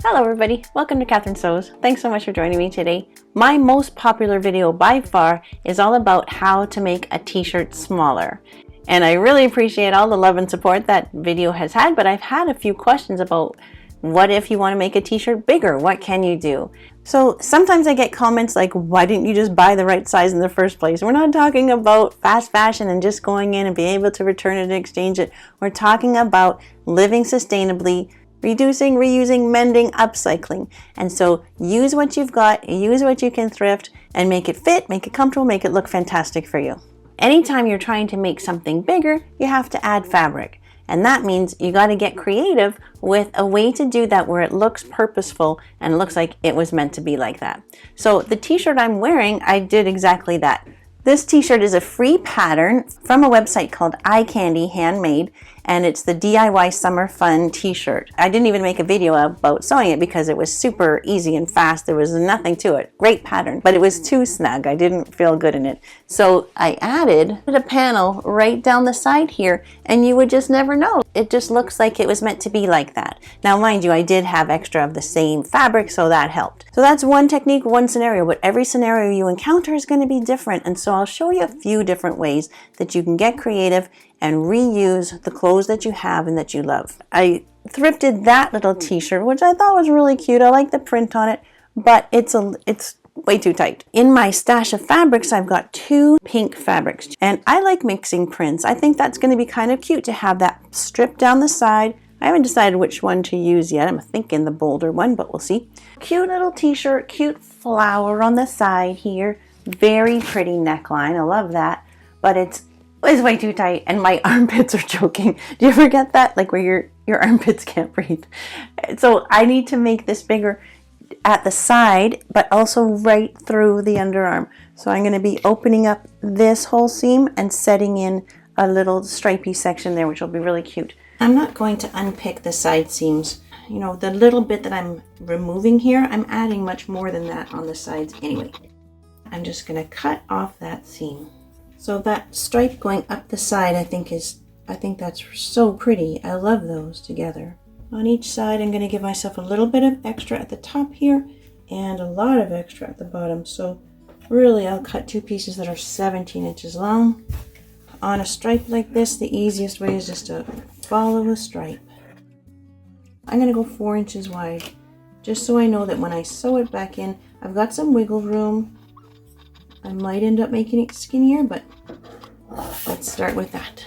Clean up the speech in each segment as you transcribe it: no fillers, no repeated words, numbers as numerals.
Hello everybody, welcome to Catherine Sews. Thanks so much for joining me today. My most popular video by far is all about how to make a t-shirt smaller. And I really appreciate all the love and support that video has had, but I've had a few questions about what if you want to make a t-shirt bigger? What can you do? So sometimes I get comments like, why didn't you just buy the right size in the first place? We're not talking about fast fashion and just going in and being able to return it and exchange it. We're talking about living sustainably, reducing, reusing, mending, upcycling. And so use what you've got, use what you can thrift, and make it fit, make it comfortable, make it look fantastic for you. Anytime you're trying to make something bigger, you have to add fabric. And that means you got to get creative with a way to do that where it looks purposeful and looks like it was meant to be like that. So the t-shirt I'm wearing, I did exactly that. This t-shirt is a free pattern from a website called Eye Candy Handmade, and it's the DIY Summer Fun t-shirt. I didn't even make a video about sewing it because it was super easy and fast. There was nothing to it. Great pattern, but it was too snug. I didn't feel good in it. So I added a panel right down the side here, and you would just never know. It just looks like it was meant to be like that. Now, mind you, I did have extra of the same fabric, so that helped. So that's one technique, one scenario, but every scenario you encounter is going to be different. And so I'll show you a few different ways that you can get creative and reuse the clothes that you have and that you love. I thrifted that little t-shirt, which I thought was really cute. I like the print on it, but it's way too tight. In my stash of fabrics, I've got two pink fabrics, and I like mixing prints. I think that's going to be kind of cute to have that strip down the side. I haven't decided which one to use yet. I'm thinking the bolder one, but we'll see. Cute little t-shirt, cute flower on the side here. Very pretty neckline. I love that, but it's way too tight, and my armpits are choking. Do you ever get that? Like where your armpits can't breathe. So I need to make this bigger at the side, but also right through the underarm. So I'm going to be opening up this whole seam and setting in a little stripy section there, which will be really cute. I'm not going to unpick the side seams. You know, the little bit that I'm removing here, I'm adding much more than that on the sides anyway. I'm just going to cut off that seam. So that stripe going up the side, I think that's so pretty. I love those together. On each side, I'm going to give myself a little bit of extra at the top here and a lot of extra at the bottom. So really, I'll cut two pieces that are 17 inches long. On a stripe like this, the easiest way is just to follow the stripe. I'm going to go 4 inches wide, just so I know that when I sew it back in, I've got some wiggle room. I might end up making it skinnier, but let's start with that.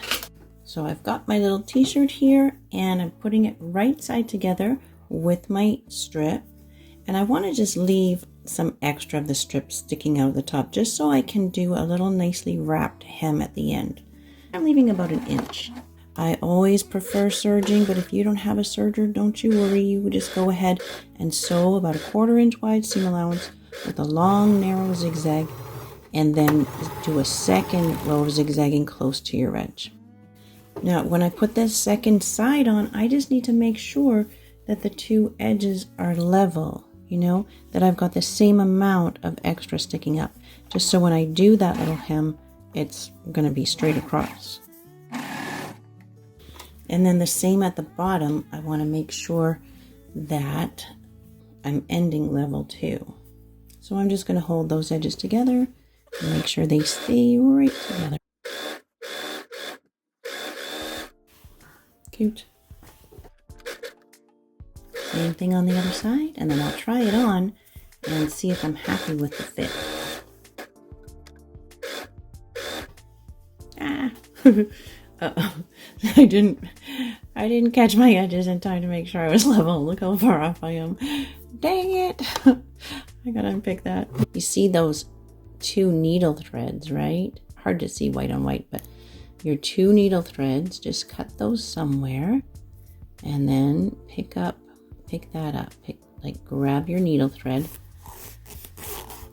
So I've got my little t-shirt here, and I'm putting it right side together with my strip. And I want to just leave some extra of the strip sticking out of the top, just so I can do a little nicely wrapped hem at the end. I'm leaving about 1 inch. I always prefer serging, but if you don't have a serger, don't you worry. You would just go ahead and sew about a 1/4 inch wide seam allowance with a long, narrow zigzag, and then do a second row of zigzagging close to your edge. Now, when I put this second side on, I just need to make sure that the two edges are level, you know, that I've got the same amount of extra sticking up, just so when I do that little hem, it's going to be straight across. And then the same at the bottom, I want to make sure that I'm ending level too. So I'm just going to hold those edges together and make sure they stay right together. Cute. Same thing on the other side, and then I'll try it on and see if I'm happy with the fit. Uh-oh. I didn't catch my edges in time to make sure I was level. Look how far off I am. Dang it. I gotta unpick that. You see those two needle threads, right? Hard to see white on white, but your two needle threads, just cut those somewhere, and then pick that up. Grab your needle thread,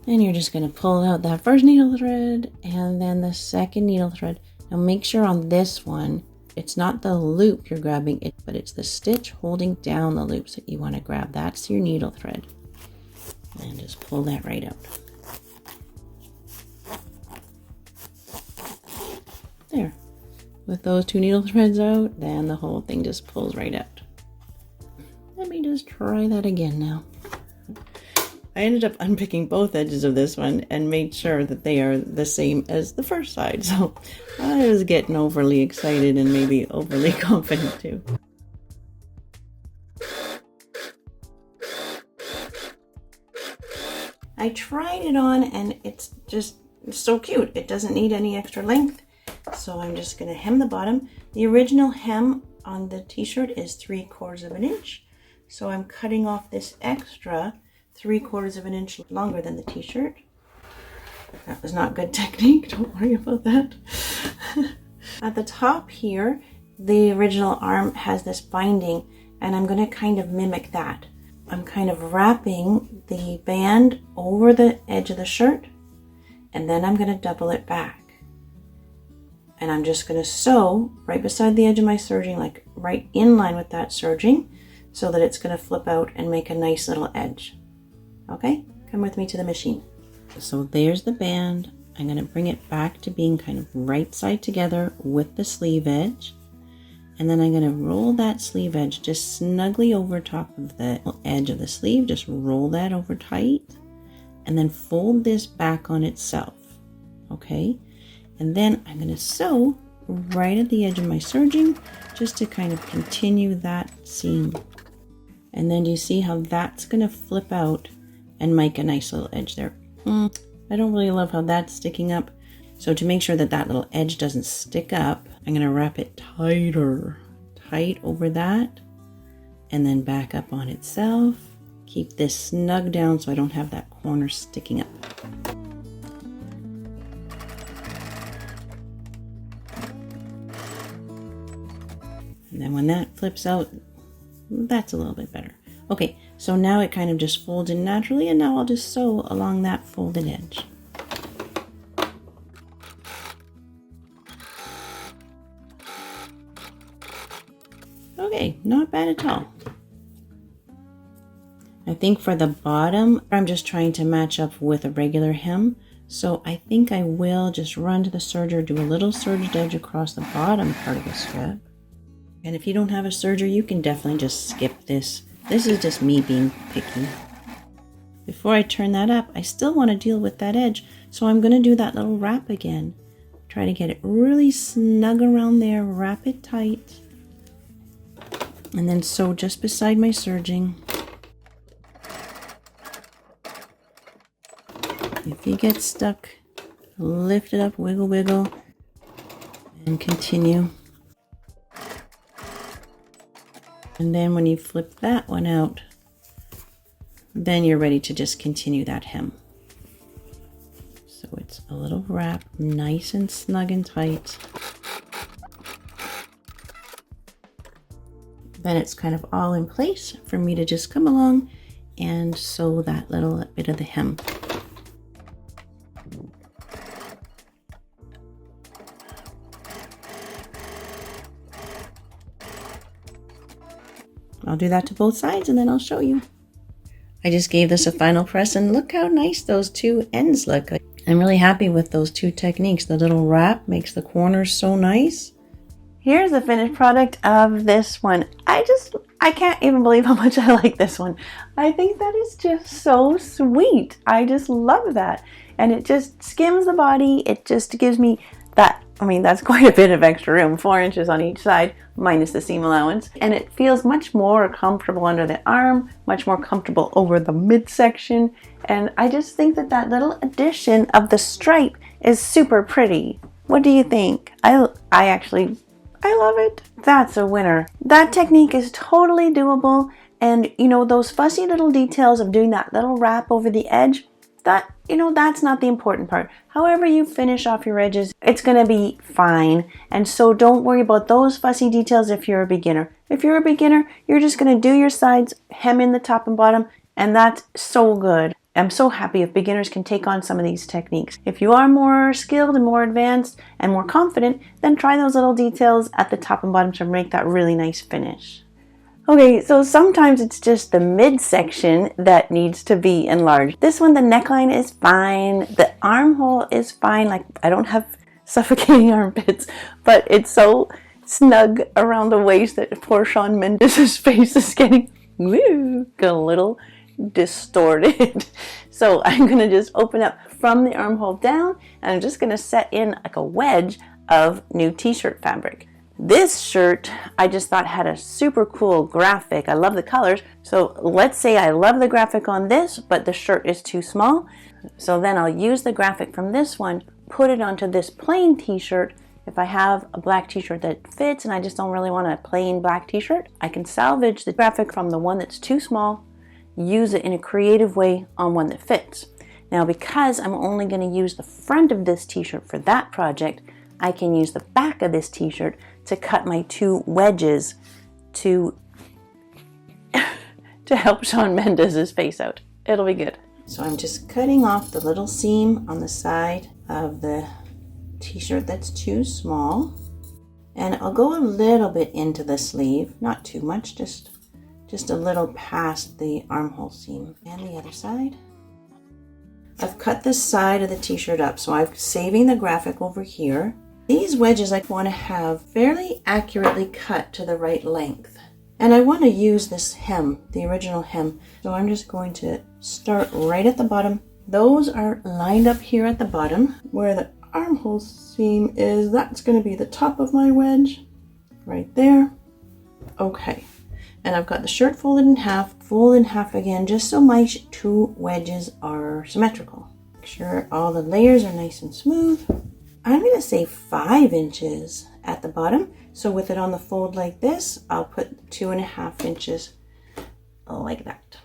and you're just going to pull out that first needle thread and then the second needle thread. Now make sure on this one, it's not the loop you're grabbing, but it's the stitch holding down the loops that you want to grab. That's your needle thread, and just pull that right out. There. With those two needle threads out, then the whole thing just pulls right out. And me just try that again now. I ended up unpicking both edges of this one and made sure that they are the same as the first side. So I was getting overly excited and maybe overly confident too. I tried it on and it's just so cute. It doesn't need any extra length. So I'm just going to hem the bottom. The original hem on the t-shirt is 3/4 of an inch. So I'm cutting off this extra 3/4 of an inch longer than the t-shirt. That was not good technique. Don't worry about that. At the top here, the original arm has this binding and I'm going to kind of mimic that. I'm kind of wrapping the band over the edge of the shirt and then I'm going to double it back. And I'm just going to sew right beside the edge of my serging, like right in line with that serging, so that it's going to flip out and make a nice little edge. Okay, come with me to the machine. So there's the band. I'm going to bring it back to being kind of right side together with the sleeve edge. And then I'm going to roll that sleeve edge just snugly over top of the edge of the sleeve. Just roll that over tight and then fold this back on itself. Okay. And then I'm going to sew right at the edge of my serging just to kind of continue that seam. And then do you see how that's going to flip out and make a nice little edge there? I don't really love how that's sticking up. So to make sure that that little edge doesn't stick up, I'm going to wrap it tight over that and then back up on itself. Keep this snug down so I don't have that corner sticking up. And then when that flips out, that's a little bit better. Okay, so now it kind of just folds in naturally, and now I'll just sew along that folded edge. Okay, not bad at all. I think for the bottom, I'm just trying to match up with a regular hem. So I think I will just run to the serger, do a little serged edge across the bottom part of the strip. And if you don't have a serger, you can definitely just skip this. This is just me being picky. Before I turn that up, I still want to deal with that edge. So I'm going to do that little wrap again. Try to get it really snug around there, wrap it tight. And then sew just beside my serging. If you get stuck, lift it up, wiggle, wiggle, and continue. And then when you flip that one out, then you're ready to just continue that hem. So it's a little wrap, nice and snug and tight. Then it's kind of all in place for me to just come along and sew that little bit of the hem. I'll do that to both sides and then I'll show you. I just gave this a final press and look how nice those two ends look. I'm really happy with those two techniques. The little wrap makes the corners so nice. Here's the finished product of this one. I can't even believe how much I like this one. I think that is just so sweet. I just love that. And it just skims the body. It just gives me that, I mean, that's quite a bit of extra room, 4 inches on each side, minus the seam allowance. And it feels much more comfortable under the arm, much more comfortable over the midsection. And I just think that that little addition of the stripe is super pretty. What do you think? I love it. That's a winner. That technique is totally doable. And you know, those fussy little details of doing that little wrap over the edge, that, you know, that's not the important part. However you finish off your edges, it's going to be fine. And so don't worry about those fussy details if you're a beginner. If you're a beginner, you're just going to do your sides, hem in the top and bottom, and that's so good. I'm so happy if beginners can take on some of these techniques. If you are more skilled and more advanced and more confident, then try those little details at the top and bottom to make that really nice finish. Okay, so sometimes it's just the midsection that needs to be enlarged. This one, the neckline is fine. The armhole is fine. Like, I don't have suffocating armpits, but it's so snug around the waist that poor Shawn Mendes' face is getting Woo, got a little distorted. So I'm gonna just open up from the armhole down, and I'm just gonna set in like a wedge of new t-shirt fabric. This shirt I just thought had a super cool graphic. I love the colors. So let's say I love the graphic on this, but the shirt is too small. So then I'll use the graphic from this one, put it onto this plain t-shirt. If I have a black t-shirt that fits and I just don't really want a plain black t-shirt, I can salvage the graphic from the one that's too small, use it in a creative way on one that fits. Now, because I'm only going to use the front of this t-shirt for that project, I can use the back of this t-shirt to cut my 2 wedges to help Shawn Mendes' face out. It'll be good. So I'm just cutting off the little seam on the side of the t-shirt that's too small, and I'll go a little bit into the sleeve, not too much, just a little past the armhole seam. And the other side. I've cut the side of the t-shirt up, so I'm saving the graphic over here. These wedges I want to have fairly accurately cut to the right length, and I want to use this hem, the original hem, so I'm just going to start right at the bottom. Those are lined up here at the bottom where the armhole seam is. That's going to be the top of my wedge right there. Okay, and I've got the shirt fold in half again, just so my 2 wedges are symmetrical. Make sure all the layers are nice and smooth. I'm going to say 5 inches at the bottom, so with it on the fold like this, I'll put 2.5 inches like that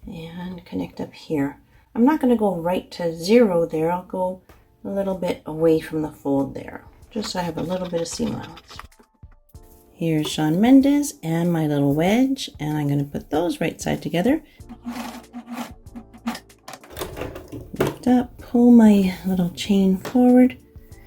and connect up here. I'm not going to go right to 0 there. I'll go a little bit away from the fold there, just so I have a little bit of seam allowance. Here's Shawn Mendes and my little wedge, and I'm going to put those right side together. Lift up, pull my little chain forward.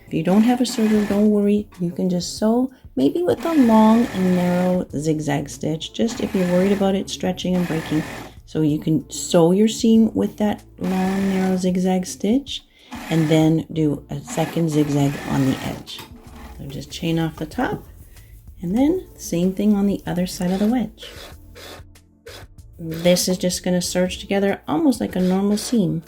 If you don't have a serger, don't worry. You can just sew, maybe with a long and narrow zigzag stitch, just if you're worried about it stretching and breaking. So you can sew your seam with that long, narrow zigzag stitch, and then do a second zigzag on the edge. So just chain off the top, and then same thing on the other side of the wedge. This is just going to serge together almost like a normal seam.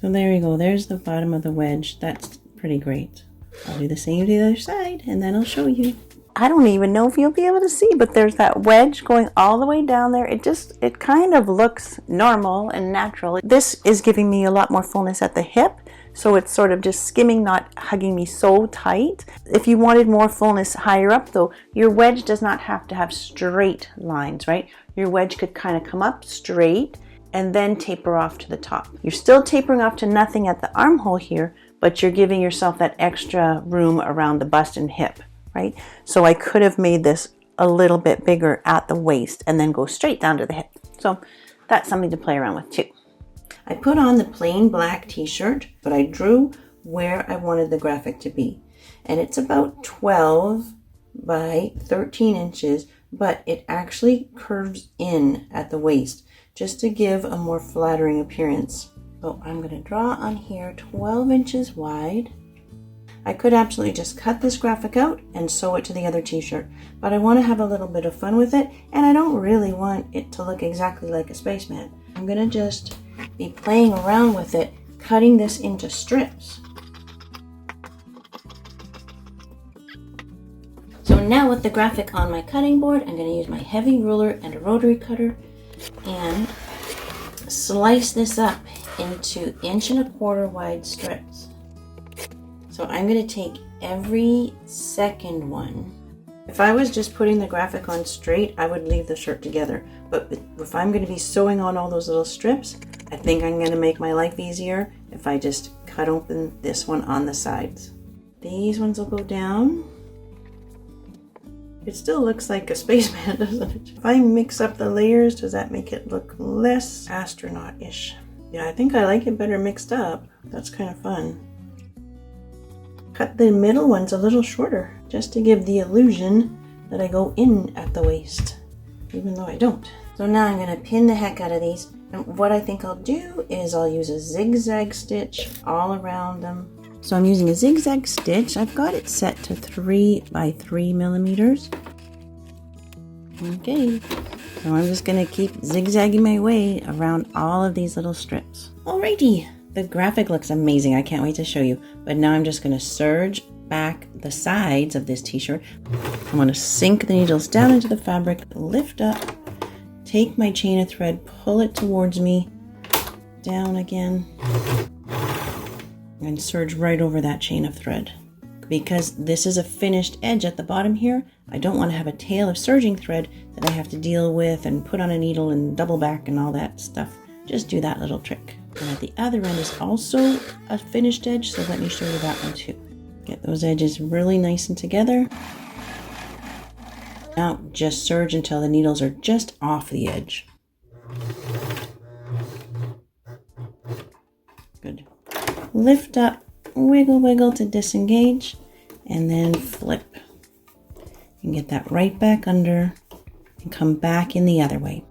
So there you go, there's the bottom of the wedge. That's pretty great. I'll do the same to the other side, and then I'll show you. I don't even know if you'll be able to see, but there's that wedge going all the way down there. It kind of looks normal and natural. This is giving me a lot more fullness at the hip, so it's sort of just skimming, not hugging me so tight. If you wanted more fullness higher up though, your wedge does not have to have straight lines, right? Your wedge could kind of come up straight and then taper off to the top. You're still tapering off to nothing at the armhole here, but you're giving yourself that extra room around the bust and hip, right? So I could have made this a little bit bigger at the waist and then go straight down to the hip. So that's something to play around with too. I put on the plain black t-shirt, but I drew where I wanted the graphic to be. And it's about 12 by 13 inches, but it actually curves in at the waist just to give a more flattering appearance. So I'm going to draw on here 12 inches wide. I could absolutely just cut this graphic out and sew it to the other t-shirt, but I want to have a little bit of fun with it, and I don't really want it to look exactly like a spaceman. I'm going to just be playing around with it, cutting this into strips. So now with the graphic on my cutting board, I'm going to use my heavy ruler and a rotary cutter and slice this up into 1.25 inch wide strips. So I'm going to take every second one. If I was just putting the graphic on straight, I would leave the shirt together. But if I'm going to be sewing on all those little strips, I think I'm going to make my life easier if I just cut open this one on the sides. These ones will go down. It still looks like a spaceman, doesn't it? If I mix up the layers, does that make it look less astronaut-ish? Yeah, I think I like it better mixed up. That's kind of fun. Cut the middle ones a little shorter, just to give the illusion that I go in at the waist, even though I don't. So now I'm going to pin the heck out of these. And what I think I'll do is I'll use a zigzag stitch all around them. So I'm using a zigzag stitch. I've got it set to 3 by 3 millimeters. Okay, so I'm just gonna keep zigzagging my way around all of these little strips. Alrighty, the graphic looks amazing. I can't wait to show you. But now I'm just gonna serge back the sides of this t-shirt. I'm gonna sink the needles down into the fabric, lift up, take my chain of thread, pull it towards me, down again, and serge right over that chain of thread. Because this is a finished edge at the bottom here, I don't want to have a tail of serging thread that I have to deal with and put on a needle and double back and all that stuff. Just do that little trick. And at the other end is also a finished edge, so let me show you that one too. Get those edges really nice and together. Now just serge until the needles are just off the edge. Good. Lift up, wiggle, wiggle to disengage, and then flip. And get that right back under and come back in the other way.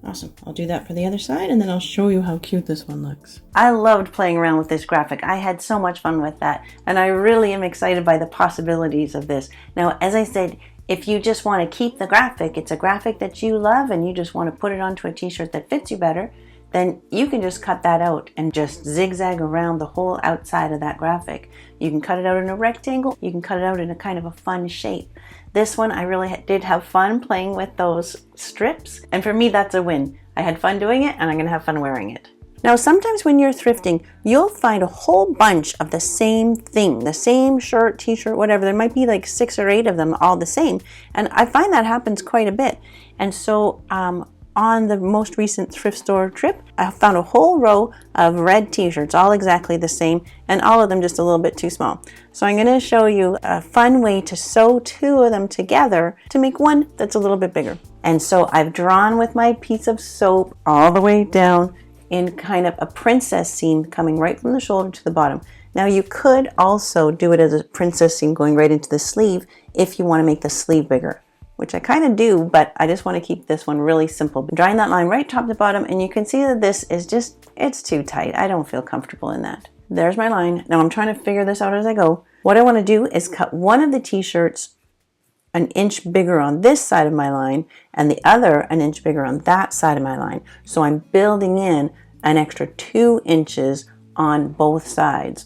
Awesome. I'll do that for the other side and then I'll show you how cute this one looks. I loved playing around with this graphic. I had so much fun with that, and I really am excited by the possibilities of this. Now, as I said, if you just want to keep the graphic, it's a graphic that you love and you just want to put it onto a t-shirt that fits you better, then you can just cut that out and just zigzag around the whole outside of that graphic. You can cut it out in a rectangle, you can cut it out in a kind of a fun shape. This one, I really did have fun playing with those strips, and for me that's a win. I had fun doing it and I'm gonna have fun wearing it. Now sometimes when you're thrifting, you'll find a whole bunch of the same thing, the same shirt, t-shirt, whatever. There might be like 6 or 8 of them all the same, and I find that happens quite a bit. And so on the most recent thrift store trip, I found a whole row of red t-shirts, all exactly the same, and all of them just a little bit too small. So I'm going to show you a fun way to sew 2 of them together to make one that's a little bit bigger. And so I've drawn with my piece of soap all the way down in kind of a princess seam coming right from the shoulder to the bottom. Now you could also do it as a princess seam going right into the sleeve if you want to make the sleeve bigger, which I kind of do, but I just want to keep this one really simple. Drawing that line right top to bottom, and you can see that this is just, it's too tight. I don't feel comfortable in that. There's my line. Now I'm trying to figure this out as I go. What I want to do is cut one of the t-shirts an inch bigger on this side of my line and the other an inch bigger on that side of my line. So I'm building in an extra 2 inches on both sides,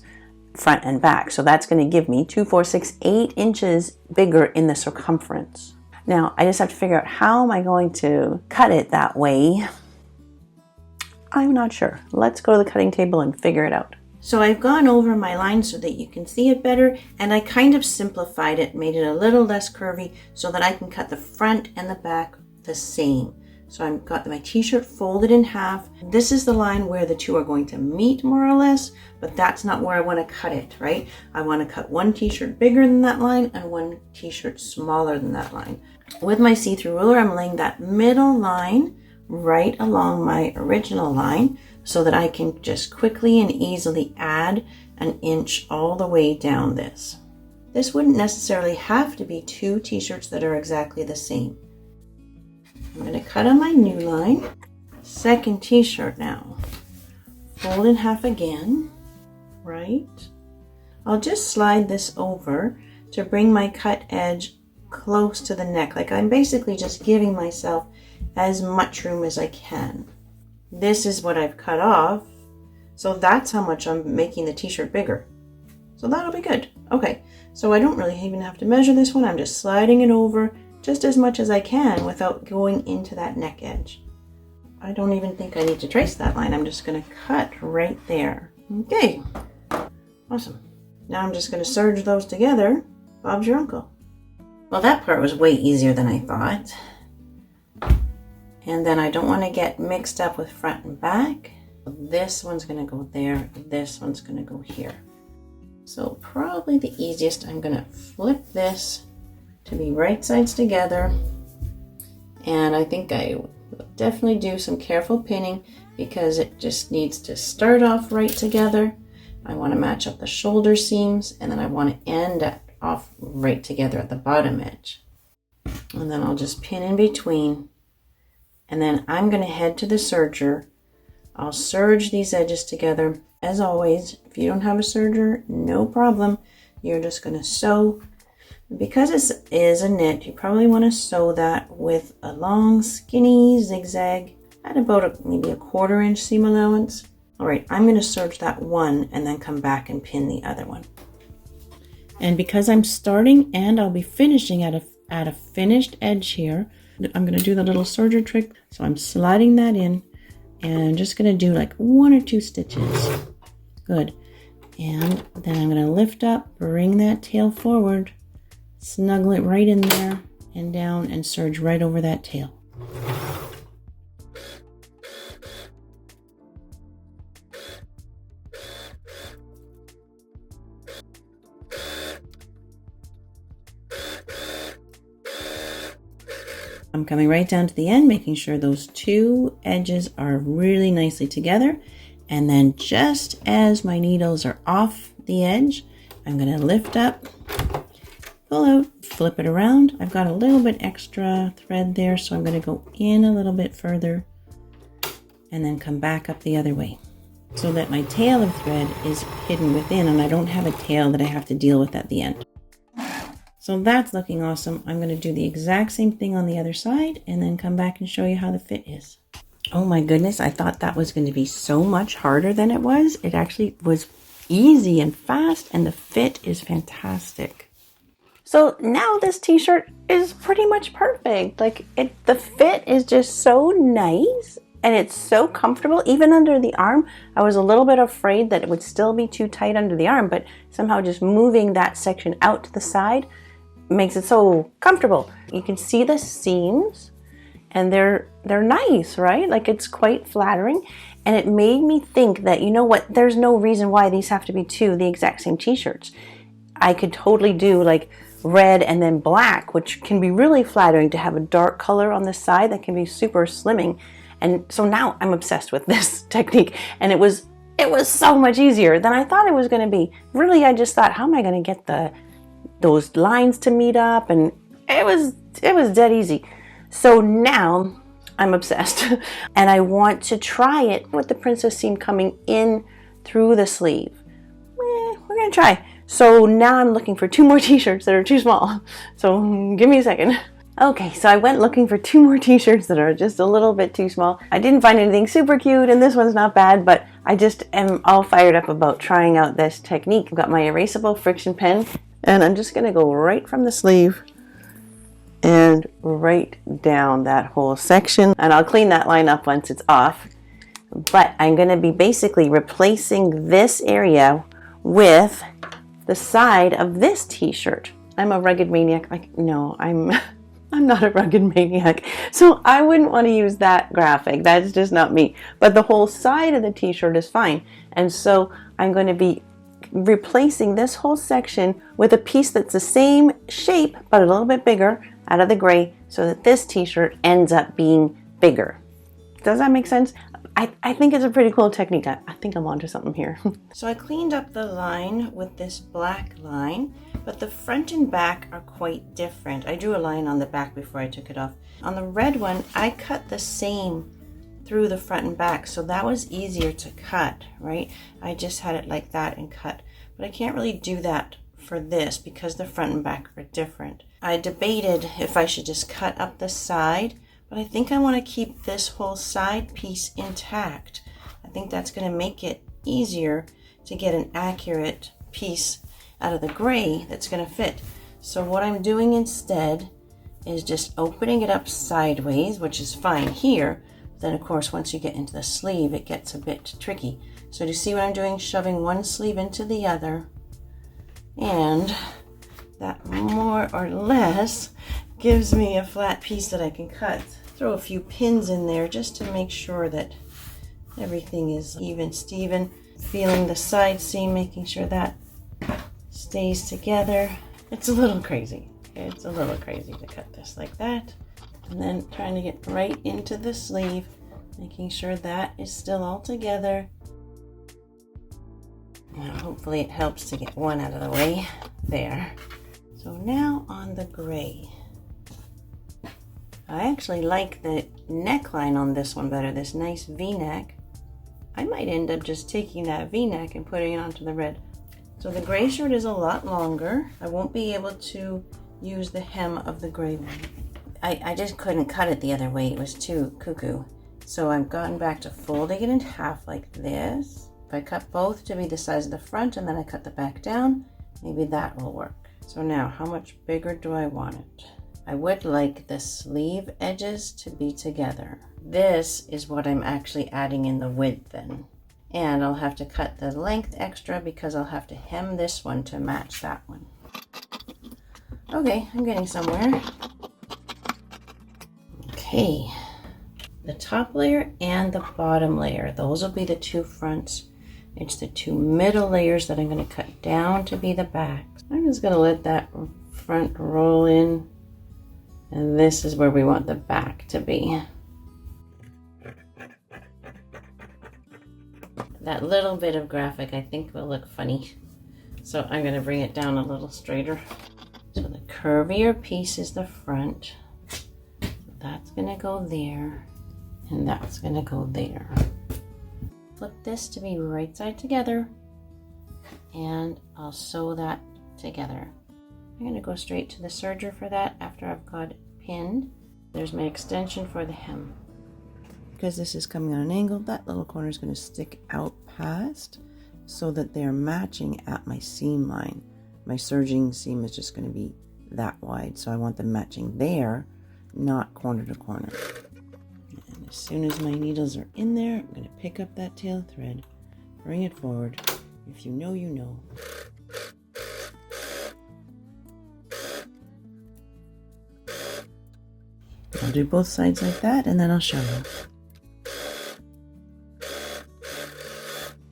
front and back. So that's going to give me 2, 4, 6, 8 inches bigger in the circumference. Now, I just have to figure out how am I going to cut it that way. I'm not sure. Let's go to the cutting table and figure it out. So I've gone over my line so that you can see it better, and I kind of simplified it, made it a little less curvy so that I can cut the front and the back the same. So I've got my t-shirt folded in half. This is the line where the 2 are going to meet more or less, but that's not where I want to cut it, right? I want to cut one t-shirt bigger than that line and one t-shirt smaller than that line. With my see-through ruler, I'm laying that middle line right along my original line so that I can just quickly and easily add an inch all the way down this. This wouldn't necessarily have to be 2 t-shirts that are exactly the same. I'm going to cut on my new line, second t-shirt now. Fold in half again, right? I'll just slide this over to bring my cut edge close to the neck. Like I'm basically just giving myself as much room as I can. This is what I've cut off, so that's how much I'm making the t-shirt bigger. So that'll be good. Okay, so I don't really even have to measure this one. I'm just sliding it over just as much as I can without going into that neck edge. I don't even think I need to trace that line. I'm just going to cut right there. Okay, awesome. Now I'm just going to serge those together. Bob's your uncle. Well, that part was way easier than I thought. And then I don't want to get mixed up with front and back. This one's going to go there. This one's going to go here. So probably the easiest, I'm going to flip this to be right sides together. And I think I will definitely do some careful pinning because it just needs to start off right together. I want to match up the shoulder seams, and then I want to end off right together at the bottom edge. And then I'll just pin in between. And then I'm going to head to the serger. I'll serge these edges together. As always, if you don't have a serger, no problem. You're just going to sew Because this is a knit, you probably want to sew that with a long skinny zigzag at about maybe a 1/4 inch seam allowance. All right, I'm going to serge that one and then come back and pin the other one. And because I'm starting and I'll be finishing at a finished edge here, I'm going to do the little serger trick. So I'm sliding that in and I'm just going to do like 1 or 2 stitches. Good. And then I'm going to lift up, bring that tail forward, snuggle it right in there and down and serge right over that tail. I'm coming right down to the end, making sure those 2 edges are really nicely together. And then just as my needles are off the edge, I'm going to lift up, pull out, flip it around. I've got a little bit extra thread there, so I'm going to go in a little bit further and then come back up the other way so that my tail of thread is hidden within and I don't have a tail that I have to deal with at the end. So that's looking awesome. I'm going to do the exact same thing on the other side and then come back and show you how the fit is. Oh my goodness, I thought that was going to be so much harder than it was. It actually was easy and fast and the fit is fantastic. So now this t-shirt is pretty much perfect. Like the fit is just so nice and it's so comfortable. Even under the arm, I was a little bit afraid that it would still be too tight under the arm, but somehow just moving that section out to the side makes it so comfortable. You can see the seams and they're nice, right? Like it's quite flattering. And it made me think that, you know what, there's no reason why these have to be the exact same t-shirts. I could totally do like red and then black, which can be really flattering to have a dark color on the side that can be super slimming. And so now I'm obsessed with this technique and it was so much easier than I thought it was going to be. Really, I just thought, how am I going to get those lines to meet up? And it was dead easy. So now I'm obsessed and I want to try it with the princess seam coming in through the sleeve. We're going to try. So now I'm looking for 2 more t-shirts that are too small. So give me a second. Okay, so I went looking for 2 more t-shirts that are just a little bit too small. I didn't find anything super cute and this one's not bad, but I just am all fired up about trying out this technique. I've got my erasable friction pen and I'm just gonna go right from the sleeve and right down that whole section. And I'll clean that line up once it's off. But I'm gonna be basically replacing this area with the side of this t-shirt. I'm a rugged maniac. Like, no, I'm not a rugged maniac. So I wouldn't want to use that graphic. That's just not me. But the whole side of the t-shirt is fine. And so I'm going to be replacing this whole section with a piece that's the same shape, but a little bit bigger out of the gray so that this t-shirt ends up being bigger. Does that make sense? I think it's a pretty cool technique. I think I'm onto something here. So I cleaned up the line with this black line, but the front and back are quite different. I drew a line on the back before I took it off. On the red one, I cut the same through the front and back, so that was easier to cut, right? I just had it like that and cut, but I can't really do that for this because the front and back are different. I debated if I should just cut up the side, but I think I want to keep this whole side piece intact. I think that's going to make it easier to get an accurate piece out of the gray that's going to fit. So what I'm doing instead is just opening it up sideways, which is fine here. Then of course, once you get into the sleeve, it gets a bit tricky. So do you see what I'm doing? Shoving one sleeve into the other. And that more or less gives me a flat piece that I can cut. Throw a few pins in there just to make sure that everything is even Steven. Feeling the side seam, making sure that stays together. It's a little crazy. It's a little crazy to cut this like that. And then trying to get right into the sleeve, making sure that is still all together. Now hopefully it helps to get one out of the way. There. So now on the gray. I actually like the neckline on this one better, this nice V-neck. I might end up just taking that V-neck and putting it onto the red. So the gray shirt is a lot longer. I won't be able to use the hem of the gray one. I just couldn't cut it the other way. It was too cuckoo. So I've gone back to folding it in half like this. If I cut both to be the size of the front and then I cut the back down, maybe that will work. So now, how much bigger do I want it? I would like the sleeve edges to be together. This is what I'm actually adding in the width then. And I'll have to cut the length extra because I'll have to hem this one to match that one. Okay, I'm getting somewhere. Okay, the top layer and the bottom layer, those will be the two fronts. It's the two middle layers that I'm going to cut down to be the backs. I'm just going to let that front roll in, and this is where we want the back to be. That little bit of graphic I think will look funny, so I'm going to bring it down a little straighter. So the curvier piece is the front. That's going to go there, and that's going to go there. Flip this to be right side together, and I'll sew that together. I'm going to go straight to the serger for that after I've got it pinned. There's my extension for the hem. Because this is coming on an angle, that little corner is going to stick out past so that they're matching at my seam line. My serging seam is just going to be that wide, so I want them matching there, not corner to corner. And as soon as my needles are in there, I'm going to pick up that tail thread, bring it forward. If you know, you know. I'll do both sides like that, and then I'll show you.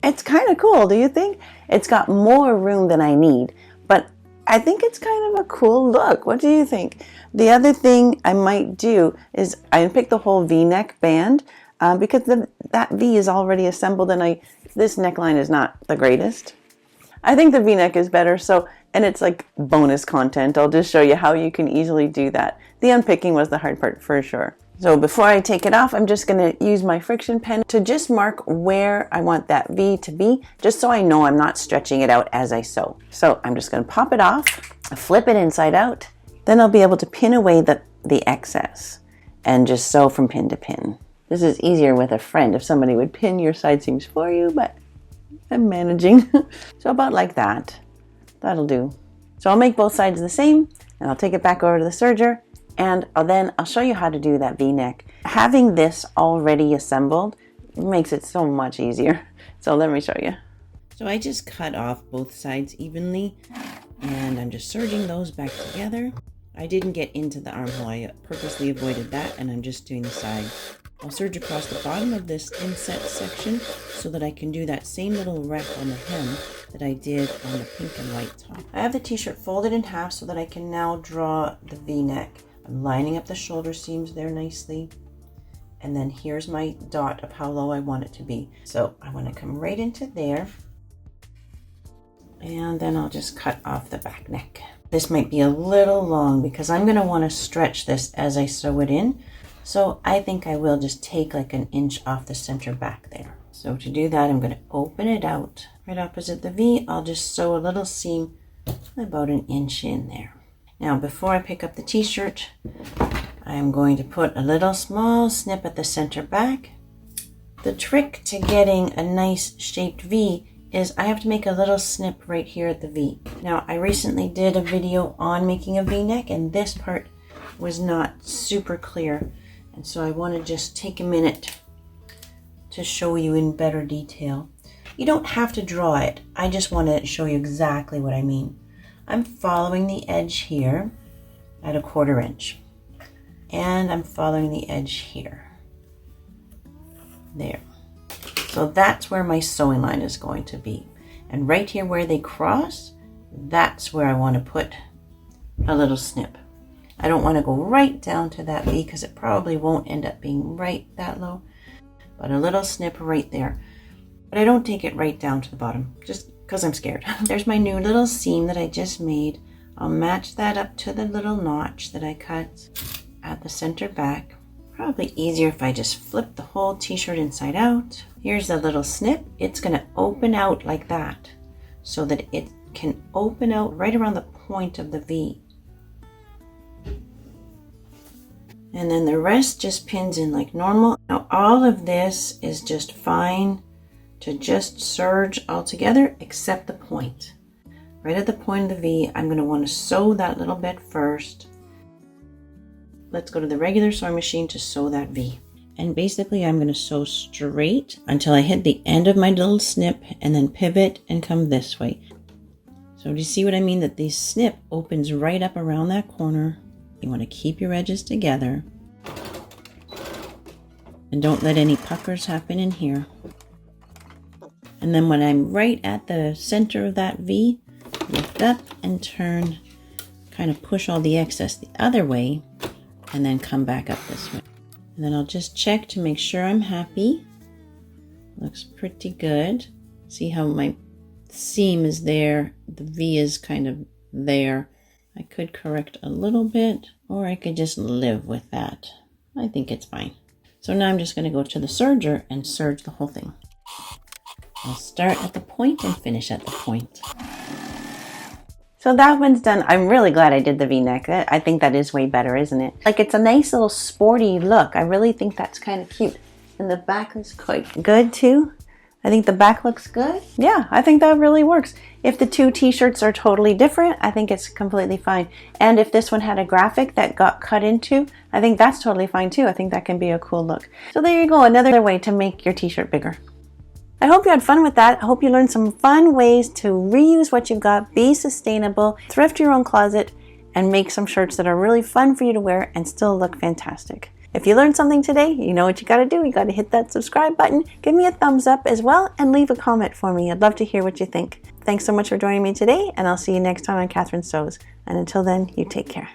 It's kind of cool, do you think? It's got more room than I need, but I think it's kind of a cool look. What do you think? The other thing I might do is I pick the whole V-neck band because that V is already assembled, and this neckline is not the greatest. I think the V-neck is better, and it's like bonus content. I'll just show you how you can easily do that. The unpicking was the hard part for sure. So before I take it off, I'm just going to use my friction pen to just mark where I want that V to be, just so I know I'm not stretching it out as I sew. So I'm just going to pop it off, flip it inside out, then I'll be able to pin away the excess and just sew from pin to pin. This is easier with a friend if somebody would pin your side seams for you, but I'm managing. So about like that. That'll do. So I'll make both sides the same, and I'll take it back over to the serger, and then I'll show you how to do that V-neck. Having this already assembled makes it so much easier. So let me show you. So I just cut off both sides evenly, and I'm just serging those back together. I didn't get into the armhole. I purposely avoided that, and I'm just doing the side. I'll serge across the bottom of this inset section so that I can do that same little wrap on the hem that I did on the pink and white top. I have the t-shirt folded in half so that I can now draw the V-neck. I'm lining up the shoulder seams there nicely. And then here's my dot of how low I want it to be. So I want to come right into there. And then I'll just cut off the back neck. This might be a little long because I'm going to want to stretch this as I sew it in. So I think I will just take like an inch off the center back there. So to do that, I'm going to open it out. Right opposite the V, I'll just sew a little seam about an inch in there. Now, before I pick up the t-shirt, I'm going to put a little small snip at the center back. The trick to getting a nice shaped V is I have to make a little snip right here at the V. Now, I recently did a video on making a V-neck, and this part was not super clear. And so I want to just take a minute to show you in better detail. You don't have to draw it. I just want to show you exactly what I mean. I'm following the edge here at 1/4 inch. And I'm following the edge here. There. So that's where my sewing line is going to be. And right here where they cross, that's where I want to put a little snip. I don't want to go right down to that V because it probably won't end up being right that low. But a little snip right there. But I don't take it right down to the bottom, just because I'm scared. There's my new little seam that I just made. I'll match that up to the little notch that I cut at the center back. Probably easier if I just flip the whole t-shirt inside out. Here's the little snip. It's going to open out like that so that it can open out right around the point of the V. And then the rest just pins in like normal. Now all of this is just fine to just serge all together except the point. Right at the point of the V, I'm going to want to sew that little bit first. Let's go to the regular sewing machine to sew that V. And basically I'm going to sew straight until I hit the end of my little snip and then pivot and come this way. So do you see what I mean? That the snip opens right up around that corner. You want to keep your edges together. And don't let any puckers happen in here. And then when I'm right at the center of that V, lift up and turn, kind of push all the excess the other way, and then come back up this way. And then I'll just check to make sure I'm happy. Looks pretty good. See how my seam is there, the V is kind of there. I could correct a little bit, or I could just live with that. I think it's fine. So now I'm just going to go to the serger and serge the whole thing. I'll start at the point and finish at the point. So that one's done. I'm really glad I did the V-neck. I think that is way better, isn't it? Like, it's a nice little sporty look. I really think that's kind of cute. And the back is quite good too. I think the back looks good. Yeah, I think that really works. If the two t-shirts are totally different, I think it's completely fine. And if this one had a graphic that got cut into, I think that's totally fine too. I think that can be a cool look. So there you go, another way to make your t-shirt bigger. I hope you had fun with that. I hope you learned some fun ways to reuse what you've got, be sustainable, thrift your own closet, and make some shirts that are really fun for you to wear and still look fantastic. If you learned something today, you know what you gotta do. You gotta hit that subscribe button, give me a thumbs up as well, and leave a comment for me. I'd love to hear what you think. Thanks so much for joining me today, and I'll see you next time on Catherine Sews. And until then, you take care.